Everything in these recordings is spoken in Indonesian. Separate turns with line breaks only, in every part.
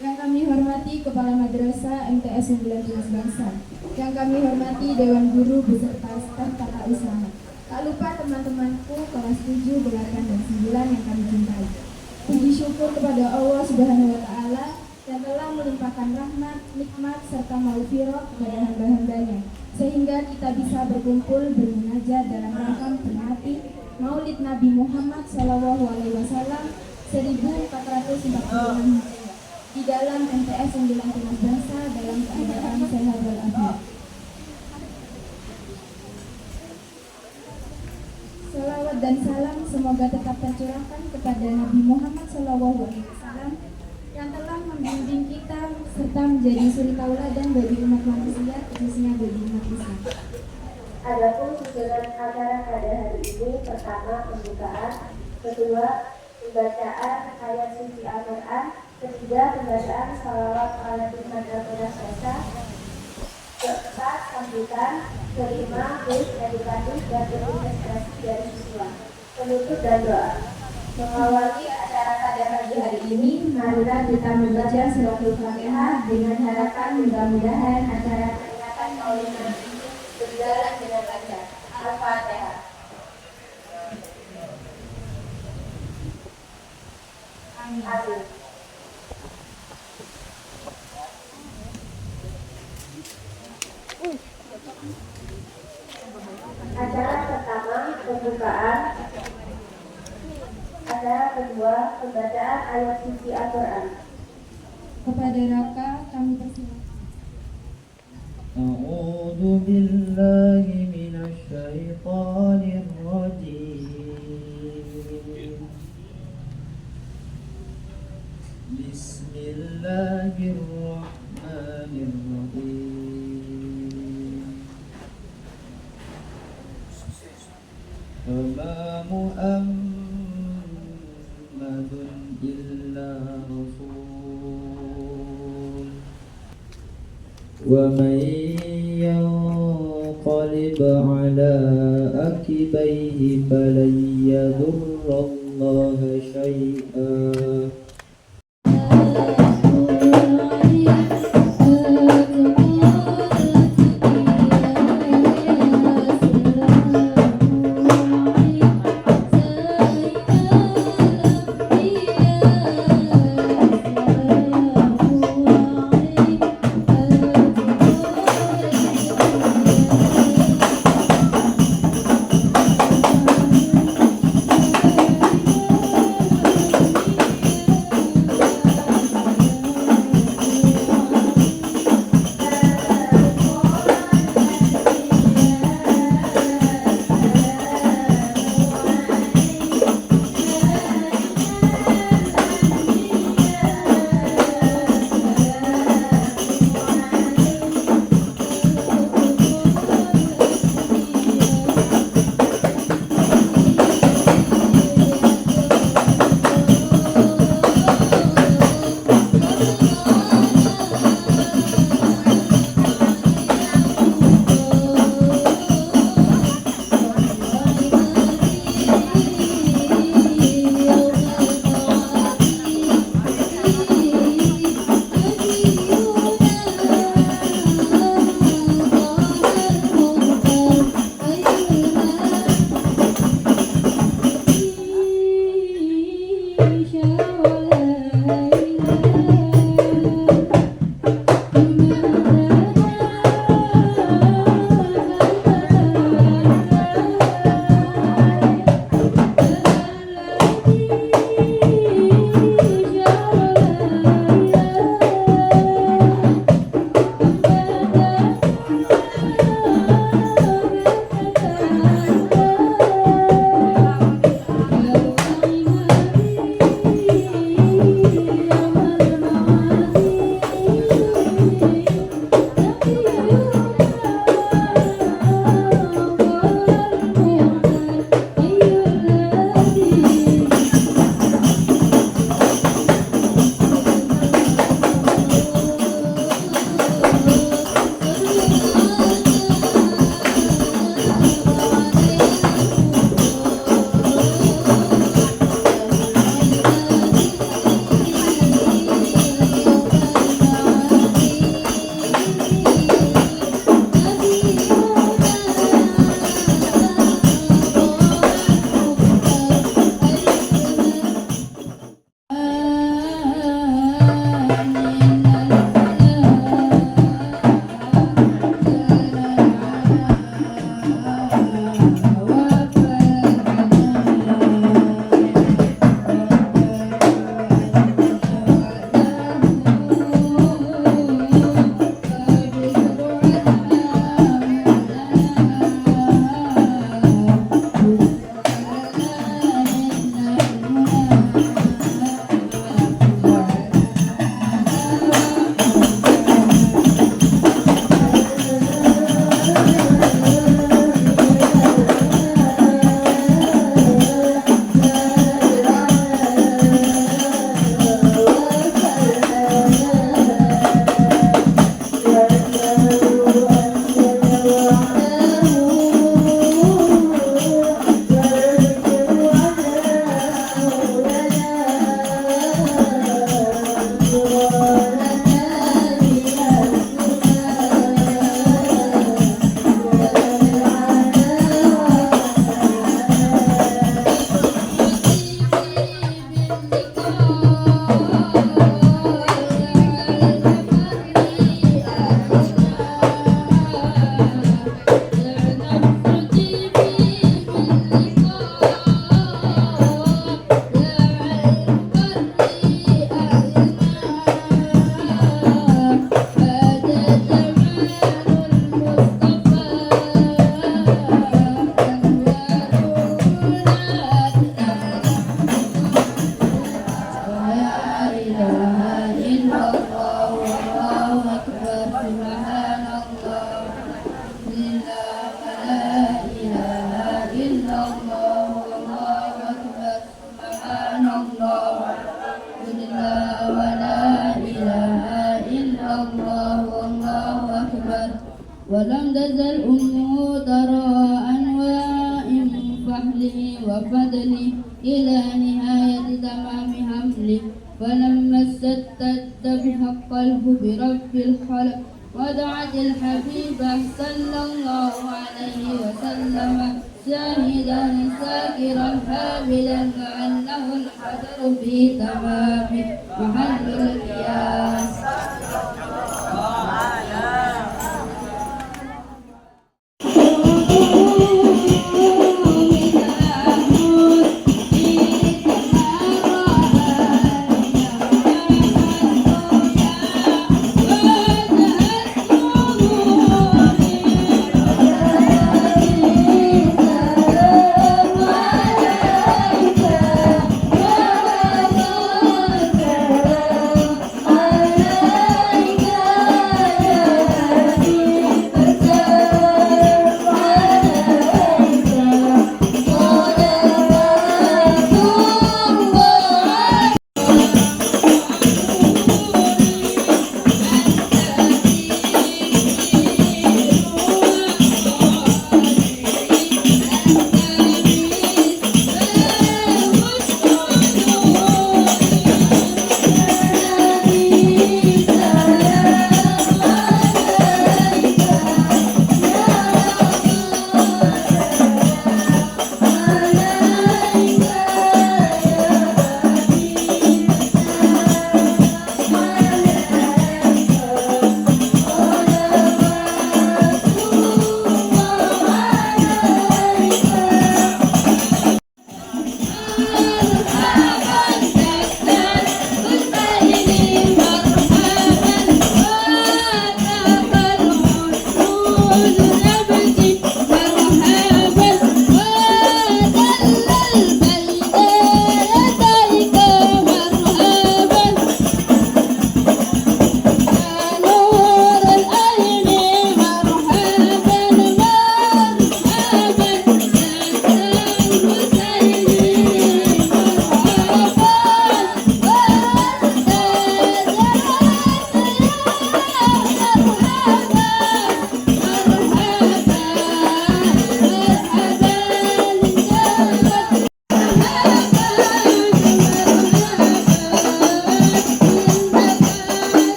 Yang kami hormati Kepala Madrasah MTS 19 Bangsa, yang kami hormati Dewan Guru beserta staf tata usaha. Tak lupa teman-temanku kelas 7, 8, dan 9 yang kami cintai. Puji syukur kepada Allah Subhanahu wa Ta'ala yang telah melimpahkan rahmat, nikmat, serta maghfirah kepada hamba-hambanya, sehingga kita bisa berkumpul bermunajat dalam rangka memperingati Maulid Nabi Muhammad SAW 1446 di dalam MTS 19 Bangsa dalam keadaan sehat walafiat. Salawat dan salam semoga tetap tercurahkan kepada Nabi Muhammad SAW yang telah membimbing kita serta menjadi suri tauladan bagi umat manusia, khususnya bagi umat Islam.
Adapun susunan acara pada hari ini, pertama pembukaan, kedua pembacaan ayat suci Al-Quran, ketiga pembacaan salawat ala Nabi Muhammad, keempat sambutan, kelima kuis edukatif dan berinvestasi dari siswa, penutup dan doa. Mengawali acara pada pagi hari ini, marilah kita membaca suratul Fatihah dengan harapan mudah-mudahan acara peringatan Maulid Nabi ini berjalan dengan lancar. Al-Fatihah. Amin. Acara pertama pembukaan, acara kedua pembacaan ayat suci Al-Quran.
Kepada Raka kami persilakan.
A'udzu billahi minasy syaithanir rajim. Bismillahirrahmanirrahim. Wa Muhammadun illa rasul wa man yanqalib ala akibaihi falan yadurrallaha syai'an.
ولم تزل أمه ترى أنواع فحلي وفضلي إلى نهاية تمام حملي، فلما استدت بحق الحب رب الخلق ودعت الحبيب صلى الله عليه وسلم شاهدا ساكرا حاملا كأنه الحجر في تمام محل القياس.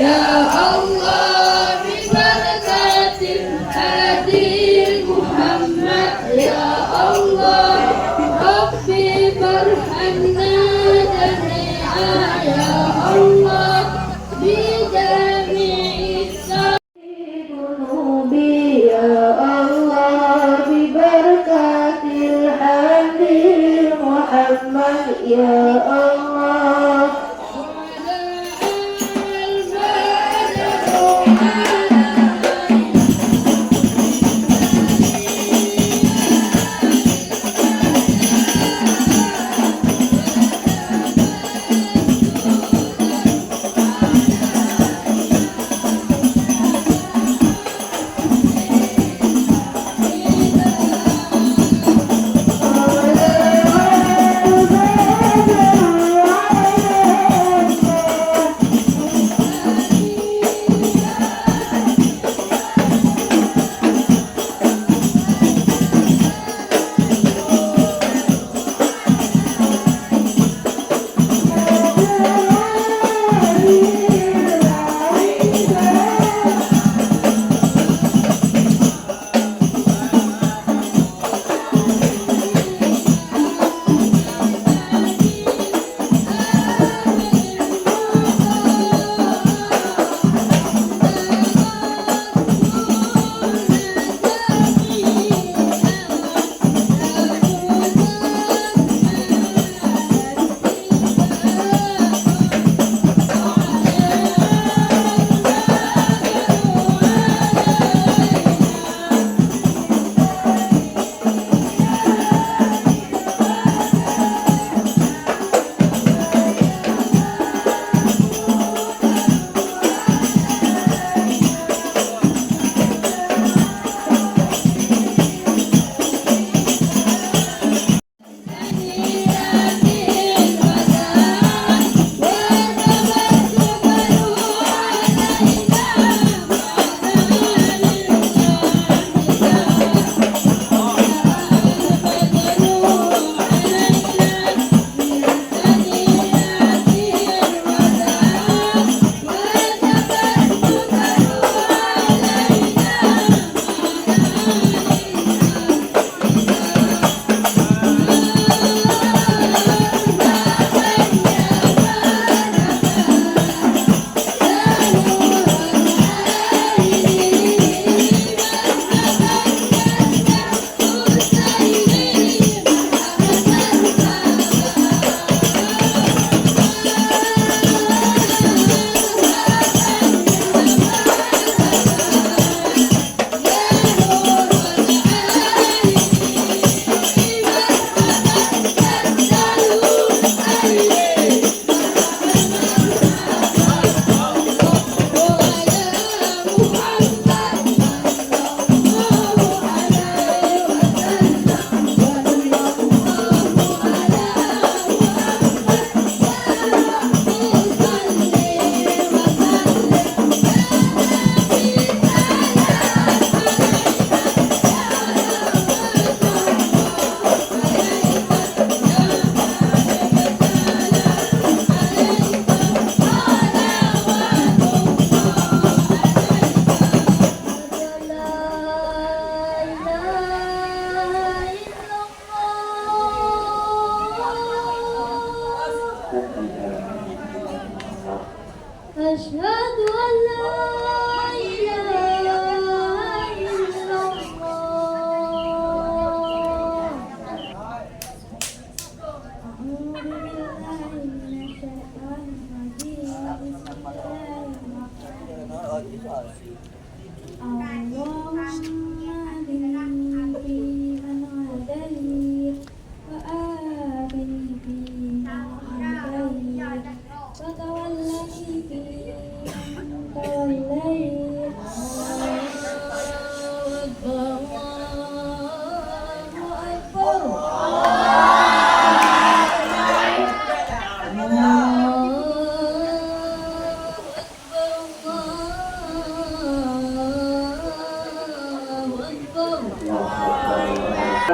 Ya Allah, bi barakatil hadi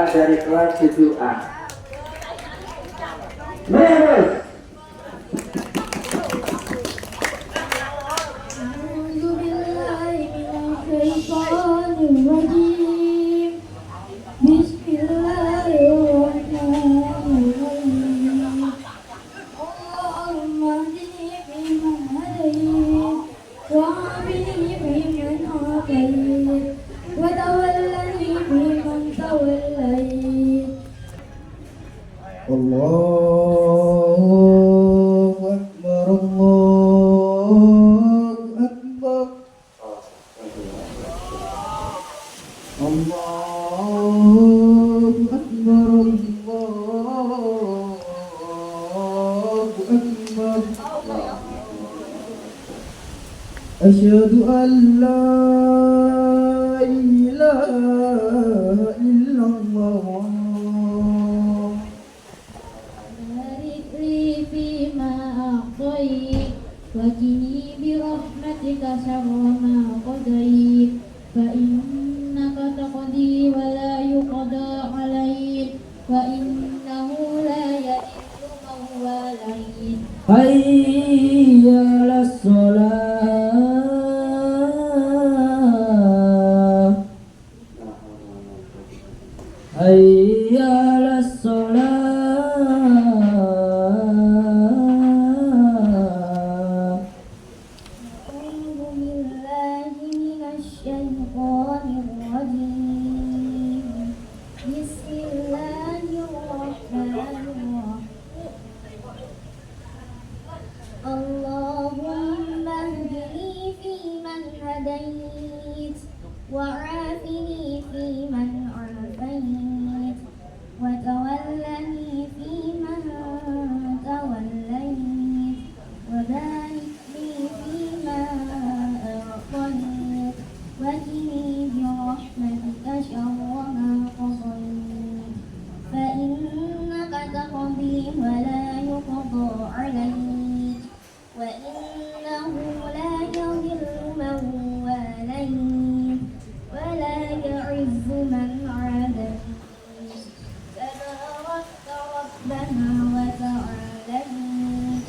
dari kelas 7A. Terus.
A'udzu billahi minasy syaithanir rajim. Bismillahirrahmanirrahim. Allahumma hdini fiman hadayt wa 'afini fiman 'afayt wa tawallani fiman tawallayt.
Allahu Akbar, Allahu Akbar. Allahu Akbar, Allahu Akbar. Asyhadu an la ilaha illallah.
بارك لي فيما أعطيت وقني برحمتك شر ما قضيت فإنك تقضي ولا يقضى عليك وإنه لا يذل من واليت.
Hayya 'alas shalah. Hayya 'alas shalah.
أعوذ بالله من الشيطان الرجيم. بسم الله الرحمن الرحيم. اللهم اهدني فيمن هديت وعافني فيمن عافيت وتولني فيمن توليت وبارك لي فيما أعطيت وقني برحمتك شر ما قضيت فإنك تقضي ولا يقضى عليك وإنه لا يضل من واليت ولا يعز من عاديت. تباركت ربنا وتعاليت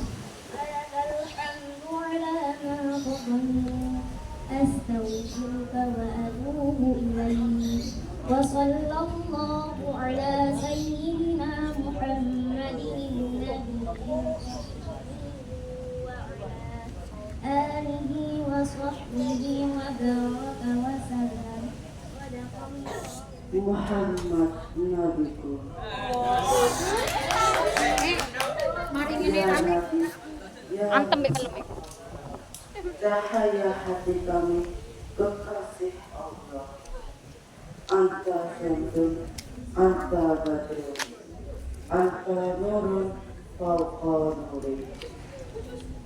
ولك الحمد على ما قضيت. أستغفرك وأتوب إليك. وصلى الله على سيدنا محمد النبي وعلى آله وصحبه وبارك وسلم. صدق الله.
Muhammad Nabiku. Ya Nabi, ya cahaya hati kami, kekasih Allah. Anta syamsun, anta badrun, anta nurun, fauqa nuri.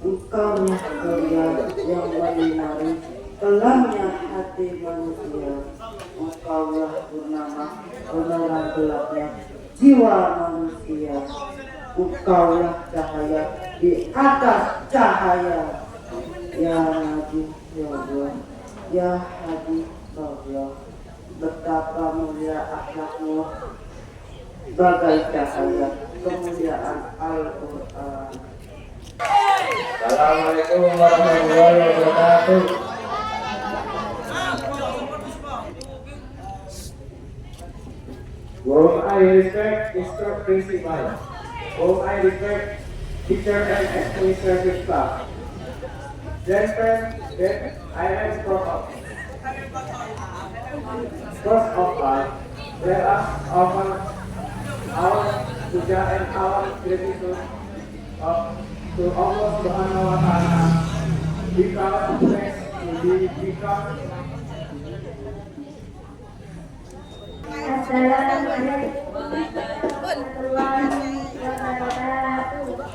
Engkau cahaya yang menyinari kelamnya hati manusia. Engkaulah purnama penerang gelapnya jiwa manusia. Engkaulah cahaya di atas cahaya. Ya Nabi, ya Allah, ya Habib Allah, betapa mulia akhlakmu bagai cahaya kemuliaan Al-Quran. Assalamualaikum warahmatullahi wabarakatuh.
Whom I respect Mr. Principal, whom I respect teacher and administrative staff. Gentlemen, that I am proud of. First of all, let us offer our puja and our gratitude to Allah Subhanahu wa Ta'ala because we become.
Assalamualaikum warahmatullahi wabarakatuh.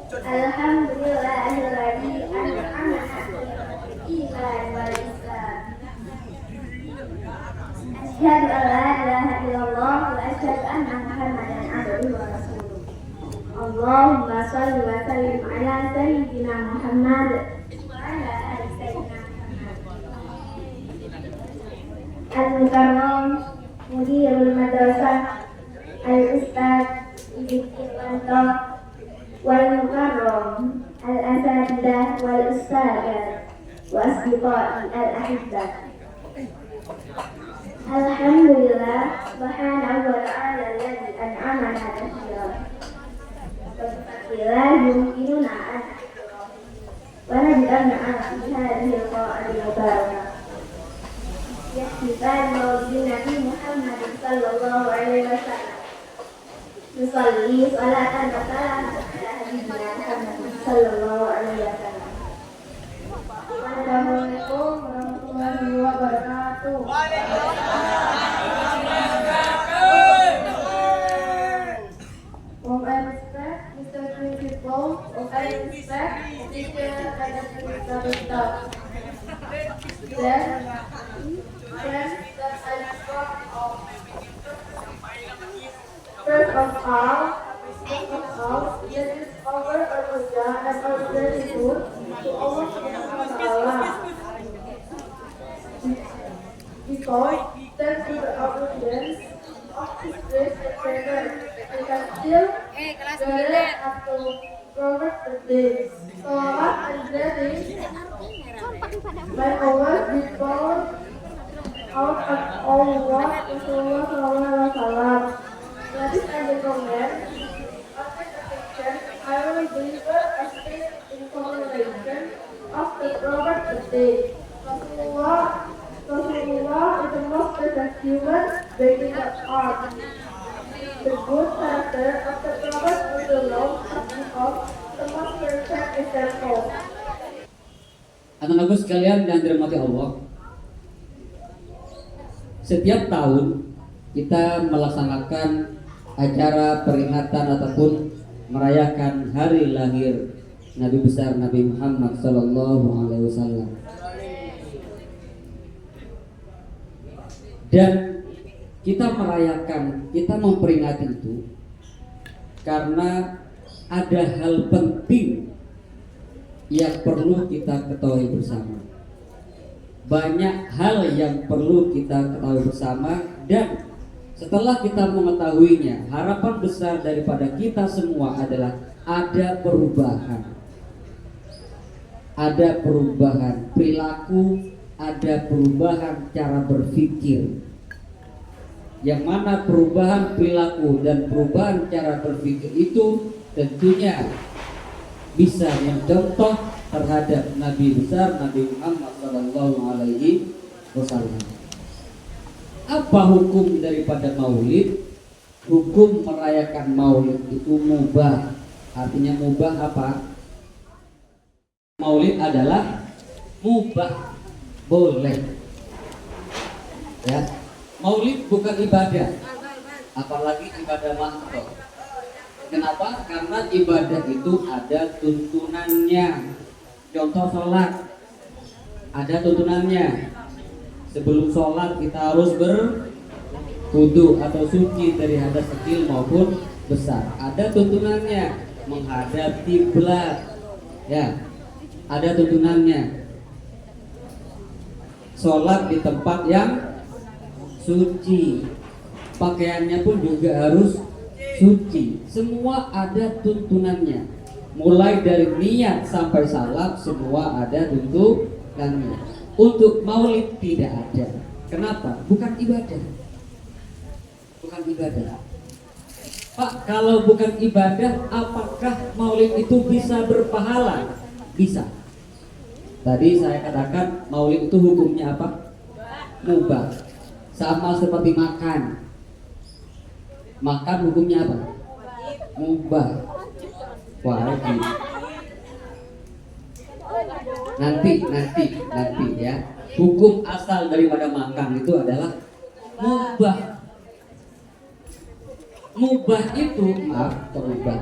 Alhamdulillahilladzi an'ama 'alal wal Islam. Asyhadu an la ilaha illallah wa asyhadu anna Muhammadan abduhu wa rasuluh. Allahumma shalli wa sallim ala sayyidina Muhammad wa ala ali sayyidina Muhammad. Al-Mukarram Mudirul Madrasah Al-Ustaz Ibn wal Mukarram Al-Asatidah wal Ustazat wa asdiqai al-ahibbah. Alhamdulillah subhanahu wa ta'ala alladhi an'amana katsiran wa la yumkinuna an wa naj'alna fi hadhihi al-qa'ati mubarakah. Ihtifal maulid Nabi Muhammad sallallahu alaihi wasallam. Nusalli salatan wa salam ala habibina Muhammad sallallahu alaihi wasallam. Assalamualaikum warahmatullahi wabarakatuh. Whom I respect, Mr. Principal, whom I respect, teacher and administrative staff. Friends that I respect of. First of all, let us offer our puja and our gratitude to Allah Subhanahu wa Ta'ala. Because thanks to the obedience of His grace and favor, we can still gather up to Prophet today. Salawat and blessings by Allah be poured out of all what Rasulullah Sallallahu Alaihi Wasallam. Ladies and gentlemen, after the picture, I will deliver a speech in commemoration of the Prophet today. Rasulullah is the most perfect human being on earth. The good character of the Prophet was the Lord of the most perfect example.
Anak-anakku sekalian yang dirahmati Allah, setiap tahun kita melaksanakan acara peringatan ataupun merayakan hari lahir Nabi besar Nabi Muhammad Sallallahu Alaihi Wasallam. Dan kita merayakan, kita memperingati itu karena ada hal penting yang perlu kita ketahui bersama. Banyak hal yang perlu kita ketahui bersama, dan setelah kita mengetahuinya, harapan besar daripada kita semua adalah ada perubahan. Ada perubahan perilaku, ada perubahan cara berpikir. Yang mana perubahan perilaku dan perubahan cara berpikir itu tentunya bisa mencontoh terhadap Nabi besar Nabi Muhammad Sallallahu Alaihi Wasallam. Apa hukum daripada maulid? Hukum merayakan maulid itu mubah. Artinya mubah apa? Maulid adalah mubah, boleh. Ya, maulid bukan ibadah, apalagi ibadah makruh. Kenapa? Karena ibadah itu ada tuntunannya. Contoh sholat, ada tuntunannya. Sebelum sholat kita harus berwudu atau suci dari hadas kecil maupun besar. Ada tuntunannya. Menghadap kiblat, ya, ada tuntunannya. Sholat di tempat yang suci, pakaiannya pun juga harus suci. Semua ada tuntunannya. Mulai dari niat sampai salam semua ada tuntunannya. Untuk maulid tidak ada. Kenapa? Bukan ibadah. Bukan ibadah. Pak, kalau bukan ibadah, apakah maulid itu bisa berpahala? Bisa. Tadi saya katakan maulid itu hukumnya apa? Mubah. Sama seperti makan. Makan hukumnya apa? Mubah. Wajib. Nanti ya. Hukum asal daripada makan itu adalah mubah. Mubah itu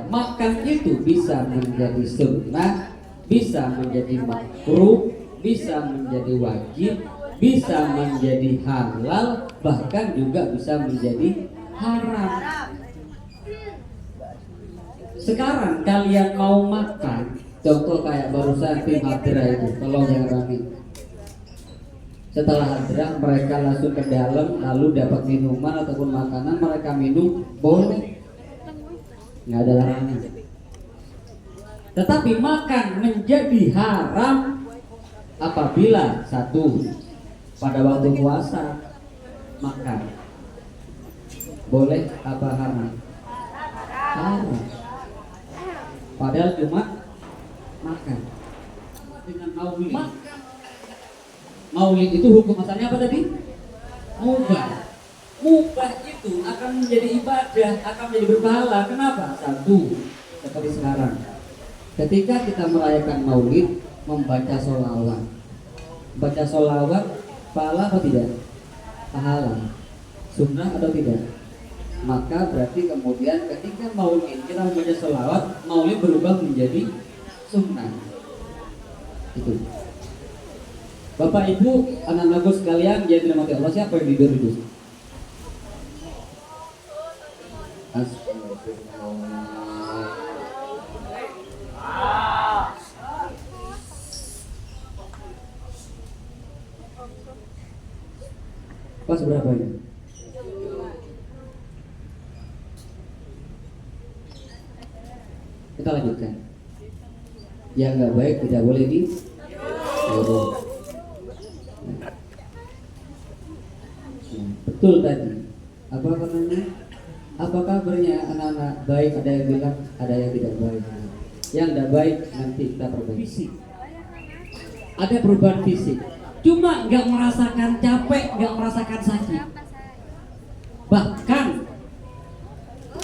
makan itu bisa menjadi sunnah, bisa menjadi makruh, bisa menjadi wajib, bisa menjadi halal, bahkan juga bisa menjadi haram. Sekarang kalian mau makan, contoh kayak barusan tim Hadra itu, tolong jangan rame. Setelah Hadra mereka langsung ke dalam, lalu dapat minuman ataupun makanan, mereka minum, boleh, nggak ada larangan. Tetapi makan menjadi haram apabila satu, pada waktu puasa makan boleh apa haram? Haram. Padahal cuma makan. Dengan maulid. Maulid itu hukum asalnya apa tadi? Mubah. Mubah itu akan menjadi ibadah, akan menjadi berpahala. Kenapa? Satu, seperti sekarang. Ketika kita merayakan maulid, membaca sholawat. Baca sholawat, pahala atau tidak? Pahala. Sunnah atau tidak? Maka berarti kemudian ketika maulid kita membaca sholawat, maulid berubah menjadi sunnah. Itu. Bapak Ibu, anak-anakku sekalian yang dirahmati Allah, siapa yang tidur itu? Pas berapa ini? Kita lanjutkan. Yang nggak baik tidak boleh ditiru. Betul tadi. Apa namanya? Apa kabarnya anak-anak? Baik, ada yang bilang, ada yang tidak baik. Yang tidak baik nanti kita perbaiki. Fisik. Ada perubahan fisik. Cuma nggak merasakan capek, nggak merasakan sakit. Bahkan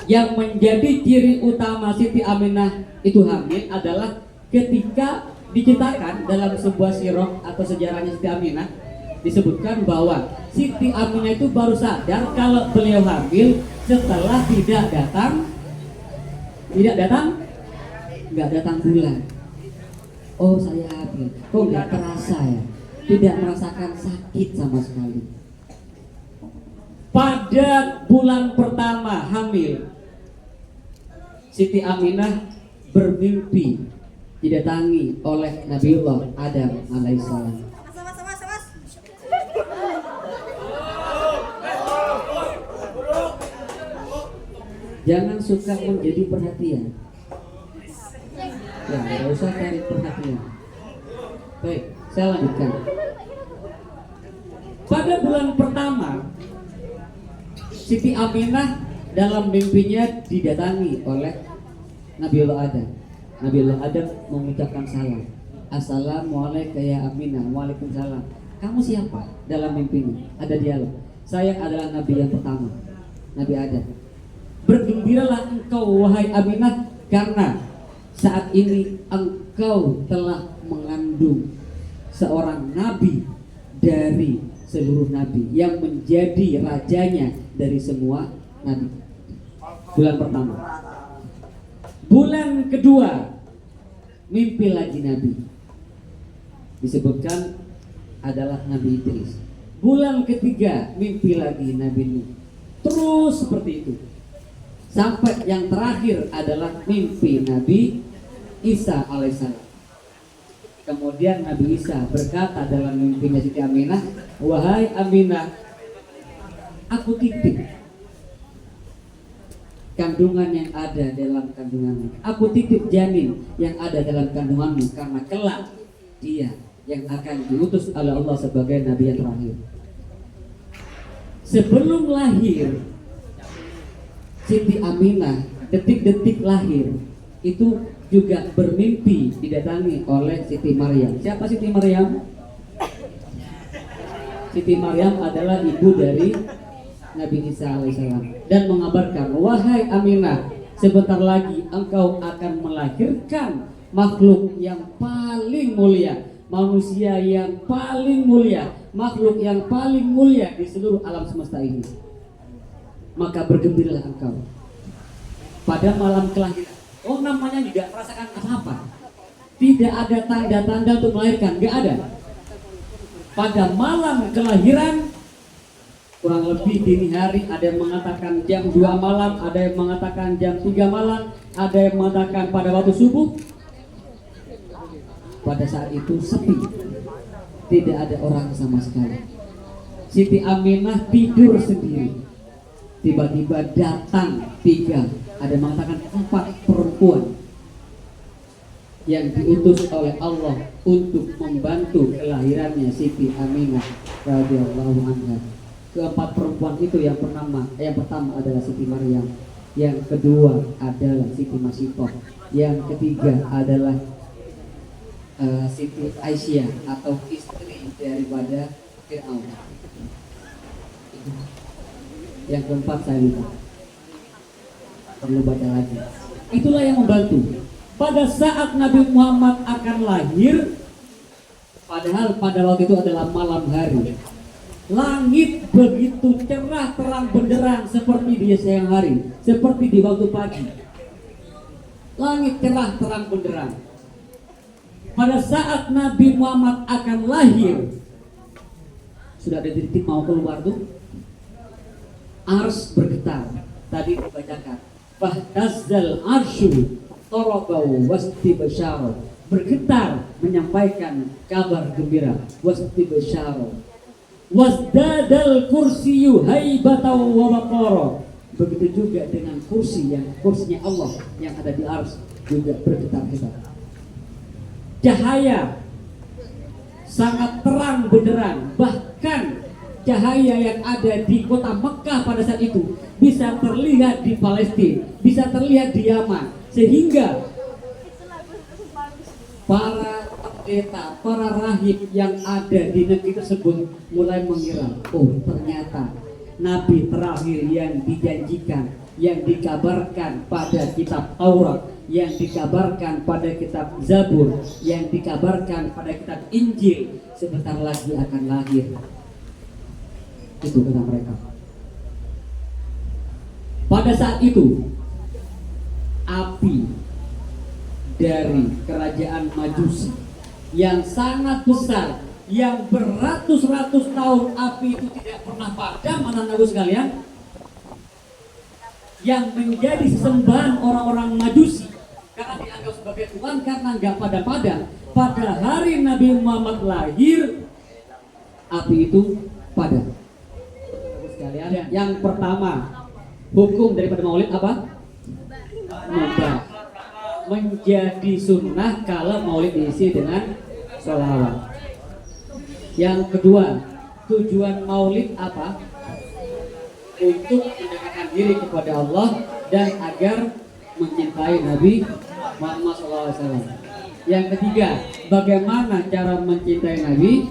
yang menjadi ciri utama Siti Aminah itu hamil adalah ketika diceritakan dalam sebuah sirah atau sejarahnya Siti Aminah, disebutkan bahwa Siti Aminah itu baru sadar kalau beliau hamil setelah nggak datang bulan. Oh, saya hamil, kok nggak terasa ya, tidak merasakan sakit sama sekali. Pada bulan pertama hamil, Siti Aminah bermimpi didatangi oleh Nabiullah Adam alaihissalam. Jangan suka menjadi perhatian. Ya, tidak usah cari perhatian. Baik, saya lanjutkan. Pada bulan pertama, Siti Aminah dalam mimpinya didatangi oleh Nabiullah Adam. Nabiullah Adam mengucapkan salam. Assalamualaikum ya Aminah. Waalaikumsalam. Kamu siapa? Dalam mimpinya ada dialog. Saya adalah Nabi yang pertama, Nabi Adam. Bergembiralah engkau wahai Aminah, karena saat ini engkau telah mengandung seorang nabi dari seluruh nabi yang menjadi rajanya dari semua nabi. Bulan pertama. Bulan kedua, mimpi lagi nabi. Disebutkan adalah Nabi Idris. Bulan ketiga, mimpi lagi Nabi Nuh. Terus seperti itu. Sampai yang terakhir adalah mimpi Nabi Isa alaihissalam. Kemudian Nabi Isa berkata dalam mimpinya Siti Aminah, wahai Aminah, aku titip kandungan yang ada dalam kandunganmu. Aku titip janin yang ada dalam kandunganmu, karena kelak dia yang akan diutus oleh Allah sebagai Nabi yang terakhir. Sebelum lahir Siti Aminah, detik-detik lahir itu juga bermimpi didatangi oleh Siti Maryam. Siapa Siti Maryam? Siti Maryam adalah ibu dari Nabi Isa alaihissalam, dan mengabarkan, wahai Aminah, sebentar lagi engkau akan melahirkan makhluk yang paling mulia, manusia yang paling mulia, makhluk yang paling mulia di seluruh alam semesta ini. Maka bergembiralah engkau pada malam kelahiran. Oh, namanya tidak merasakan apa-apa, tidak ada tanda-tanda untuk melahirkan, nggak ada. Pada malam kelahiran kurang lebih dini hari, ada yang mengatakan jam 2 malam, ada yang mengatakan jam 3 malam, ada yang mengatakan pada waktu subuh. Pada saat itu sepi, tidak ada orang sama sekali. Siti Aminah tidur sendiri. Tiba-tiba datang 3, ada yang mengatakan 4 perempuan yang diutus oleh Allah untuk membantu kelahirannya Siti Aminah radhiyallahu anha. Keempat perempuan itu yang pertama adalah Siti Maryam, yang kedua adalah Siti Masitoh, yang ketiga adalah Siti Aisyah atau istri daripada Fir'aun. Yang keempat saya lupa, perlu baca lagi. Itulah yang membantu. Pada saat Nabi Muhammad akan lahir, padahal pada waktu itu adalah malam hari, langit begitu cerah terang benderang seperti di siang hari, seperti di waktu pagi. Langit cerah terang benderang. Pada saat Nabi Muhammad akan lahir, sudah ada titik mau keluar tuh, ars bergetar. Tadi dibacakan, fahtazzal arsyu tarabau wastibasyara, bergetar menyampaikan kabar gembira, wastibasyara. Wasdadal kursiyu haibatan wa waqara, begitu juga dengan kursinya Allah yang ada di ars juga bergetar-getar. Cahaya sangat terang benderang, bahkan cahaya yang ada di kota Mekah pada saat itu bisa terlihat di Palestina, bisa terlihat di Yaman, sehingga para pendeta, para rahib yang ada di negeri tersebut mulai mengira, oh ternyata Nabi terakhir yang dijanjikan, yang dikabarkan pada kitab Taurat, yang dikabarkan pada kitab Zabur, yang dikabarkan pada kitab Injil, sebentar lagi akan lahir. Itu kata mereka. Pada saat itu api dari kerajaan Majusi yang sangat besar, yang beratus-ratus tahun api itu tidak pernah padam, anak-anakku sekalian, yang menjadi sesembahan orang-orang Majusi karena dianggap sebagai Tuhan karena nggak padam-padam. Pada hari Nabi Muhammad lahir, api itu padam. Sekalian, yang pertama, hukum daripada maulid apa? Mubah. Menjadi sunnah kalau maulid diisi dengan sholawat. Yang kedua, tujuan maulid apa? Untuk mendekatkan diri kepada Allah dan agar mencintai Nabi Muhammad SAW. Yang ketiga, bagaimana cara mencintai Nabi?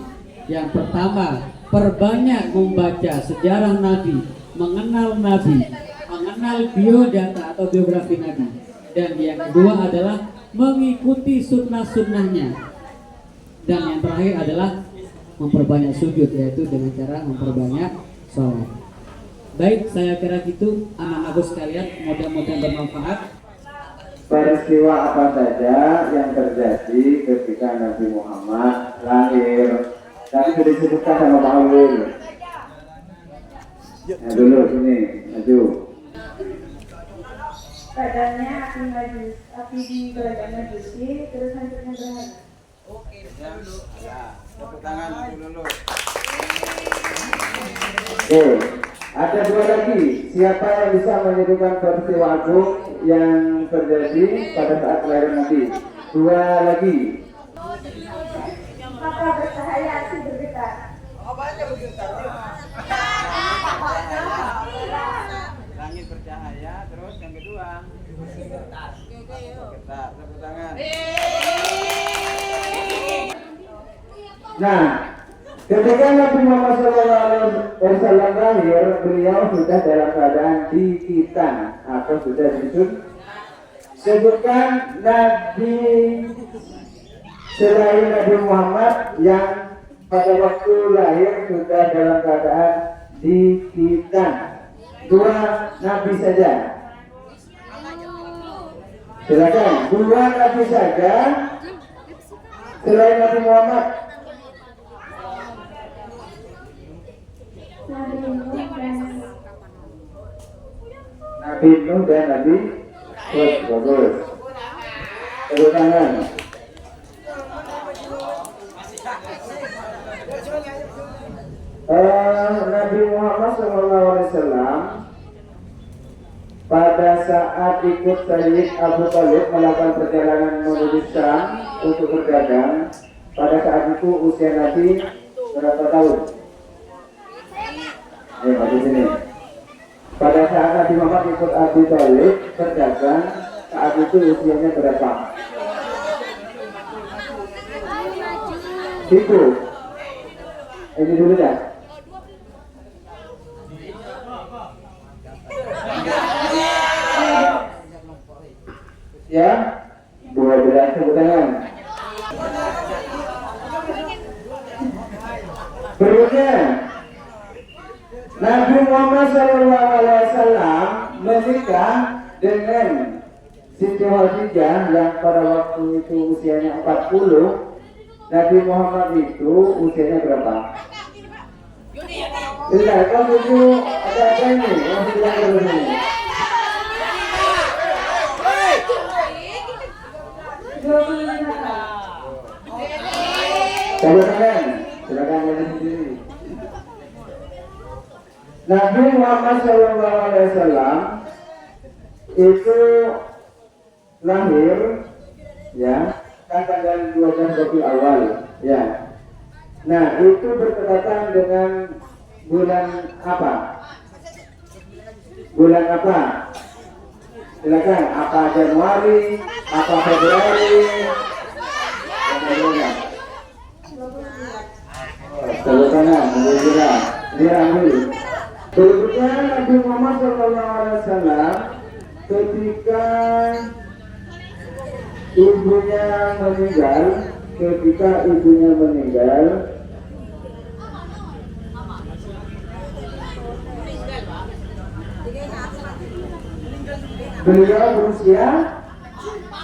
Yang pertama, perbanyak membaca sejarah Nabi, mengenal Nabi, mengenal biodata atau biografi Nabi. Dan yang kedua adalah mengikuti sunnah-sunnahnya. Dan yang terakhir adalah memperbanyak sujud, yaitu dengan cara memperbanyak sholat. Baik, saya kira gitu anak-anakku sekalian, mudah-mudahan bermanfaat.
Peristiwa apa saja yang terjadi ketika Nabi Muhammad lahir? Tadi sudah disebutkan sama Pak Ulil. Nah dulu sini, maju.
Padamnya api di kerajaan Majusi, terus hancurnya gerhana.
Tepuk tangan dulu.
Oke, ada dua lagi. Siapa yang bisa menyebutkan peristiwa agung yang terjadi pada saat kelahiran Nabi? Dua lagi.
Maka bercahaya api bergetar.
Langit bercahaya, terus yang kedua bergetar. Tepuk tangan.
Nah, ketika Nabi Muhammad SAW lahir, beliau sudah dalam keadaan dikitan atau sudah disebutkan Nabi selain Nabi Muhammad yang pada waktu lahir sudah dalam keadaan dikitan. Dua Nabi saja. Silakan, dua Nabi saja selain Nabi Muhammad.
Nabi Nuh,
Nuh dan Nabi Hud. Bagus. Tepuk tangan. Nabi Muhammad SAW pada saat ikut Sayyid Abu Thalib melakukan perjalanan menuju Syam untuk berdagang, pada saat itu usia Nabi berapa tahun? Di sini. Pada saat Nabi Muhammad ikut Abu Thalib berdagang, saat itu usianya berapa? Itu. Ini dulu dah. Ya, 12 tepuk tangan. Berikutnya, Nabi Muhammad SAW menikah dengan Siti Khadijah yang pada waktu itu usianya 40. Nabi Muhammad itu usianya berapa? Tidak, kamu itu ada apa ini? Masih bilang terus ini. Silakan, silakan dari sendiri. Nabi Muhammad SAW itu lahir, ya, kan tanggal 12 Rabiul Awal, ya. Nah, itu bertepatan dengan bulan apa? Bulan apa? Silakan, apa Januari, apa Februari? Silakan, alhamdulillah. Berikutnya Nabi Muhammad SAW ketika ibunya meninggal, beliau berusia,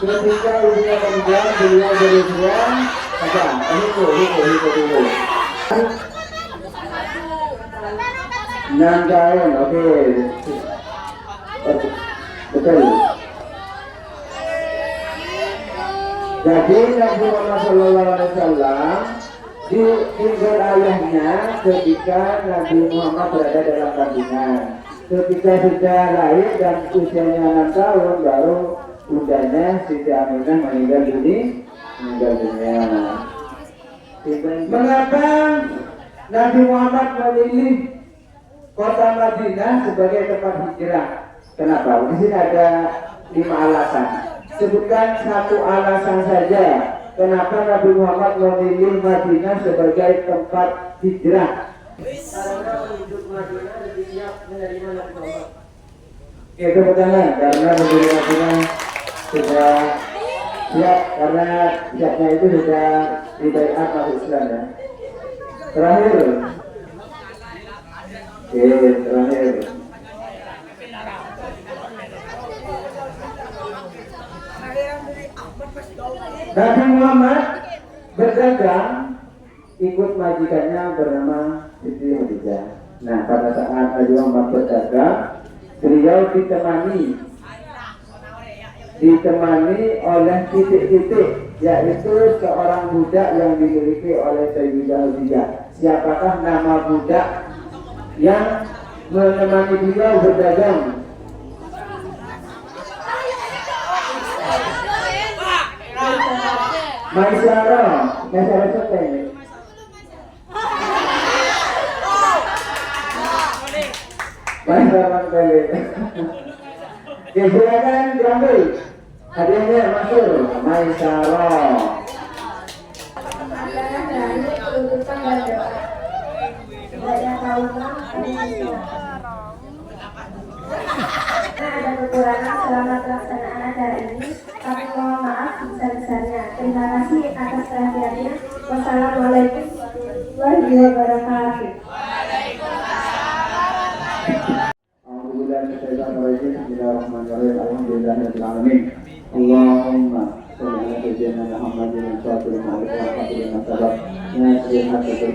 ketika ibunya meninggal, beliau berusia apa? Hitung dulu. 6 tahun, oke. Betul. Jadi Nabi Muhammad SAW ditinggal ayahnya ketika Nabi Muhammad berada dalam kandungan. Ketika sudah lahir dan usianya 6 tahun, baru bundanya Siti Aminah meninggal dunia. Mengapa Nabi Muhammad memilih kota Madinah sebagai tempat hijrah? Kenapa? Di sini ada 5 alasan. Sebutkan 1 alasan saja kenapa Nabi Muhammad memilih Madinah sebagai tempat hijrah. Karena penduduk Madinah lebih siap menerima Nabi Muhammad. Itu pertama, karena penduduk Madinah sudah siap, karena siapnya itu sudah dibaiat masuk Islam, ya. Terakhir. Nabi Muhammad berdagang ikut majikannya bernama Siti Khadijah. Nah, pada saat Nabi Muhammad berdagang, beliau ditemani oleh titik-titik, yaitu seorang budak yang dimiliki oleh Sayyidah Khadijah. Siapakah nama budak yang menemani beliau berdagang? Maisarah siapa ini? Maisarah Beli. Silakan diambil. Hadiahnya masuk. Maisarah.
Makanan dari kedudukan dan doa. Ibadah tahunan ada kekurangan selama pelaksanaan acara ini. Kami mohon maaf sebesar-besarnya. Terima kasih atas perhatiannya. Wassalamualaikum warahmatullahi wabarakatuh.
Bismillahirrahmanirrahim. Alhamdulillahirabbil alamin. Allahumma shalli ala sayyidina Muhammadin al-fatihil ma'ruf wa fatihil nasabah. Nasrul haqqa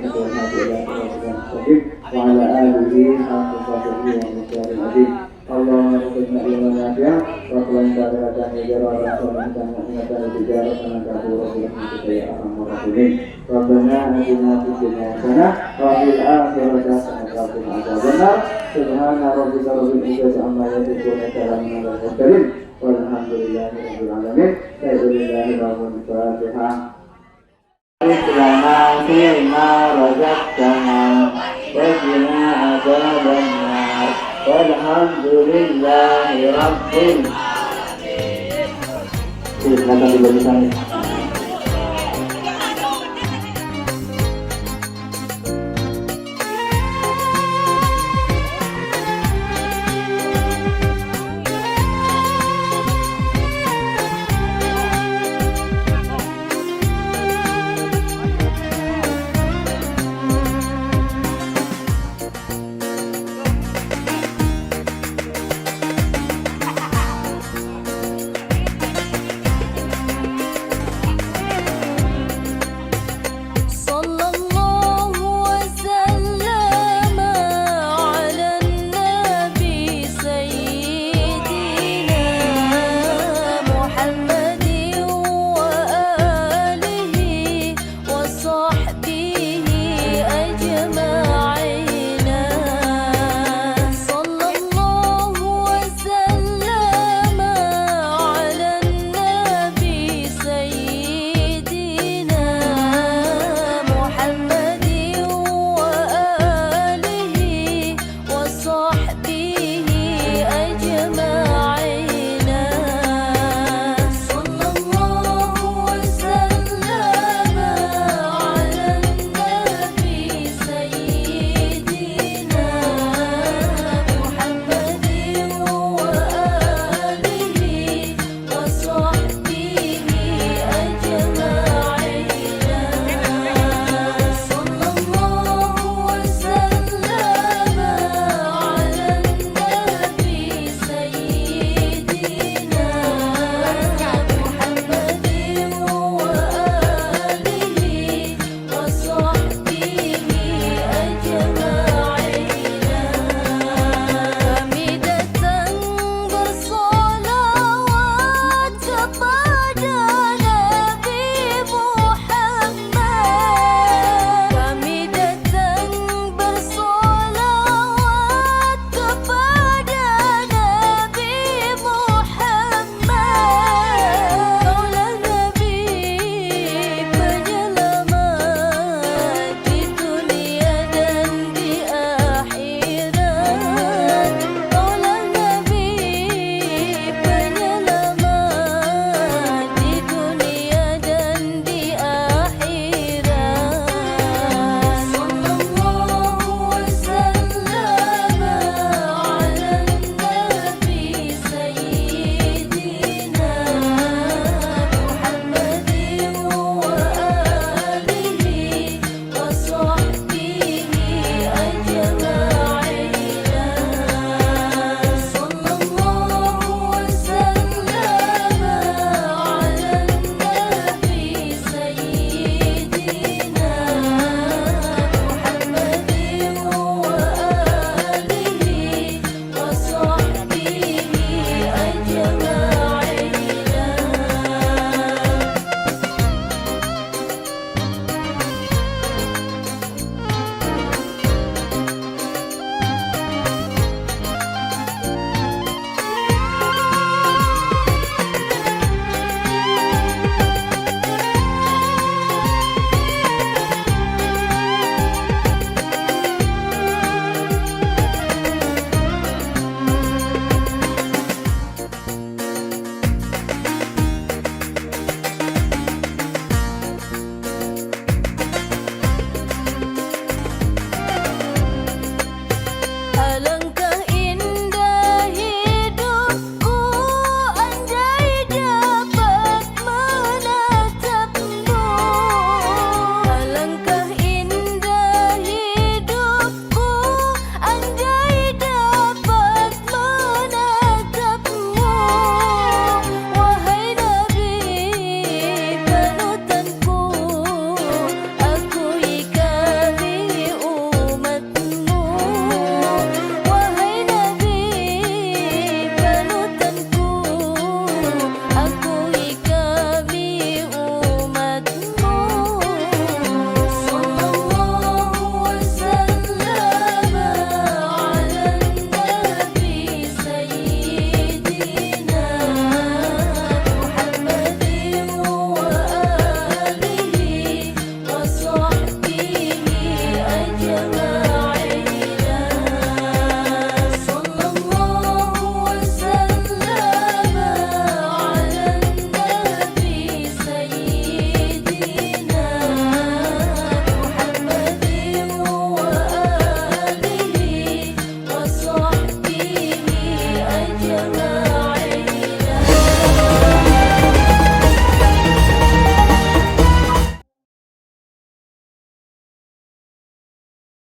wa ala alihi wa sahbihi wa sallam. Allahumma inna ilman nafi'a wa qulna ta'ala hijra wa rasulun kana inna tijara kana kabura bil hamdi ya arhamar rahimin. Rabbana atina fid dunya hasanah wa fil akhirati hasanah wa qina adzabannar. Subhana rabbika rabbil izzati amma yasifun wa salamun alal mursalin walhamdulillahi rabbil alamin. Alhamdulillahi rabbil alamin. Lana fima razaqtana wa qina adzabannar. Walhamdulillahi rabbil alamin. Silakan dibagi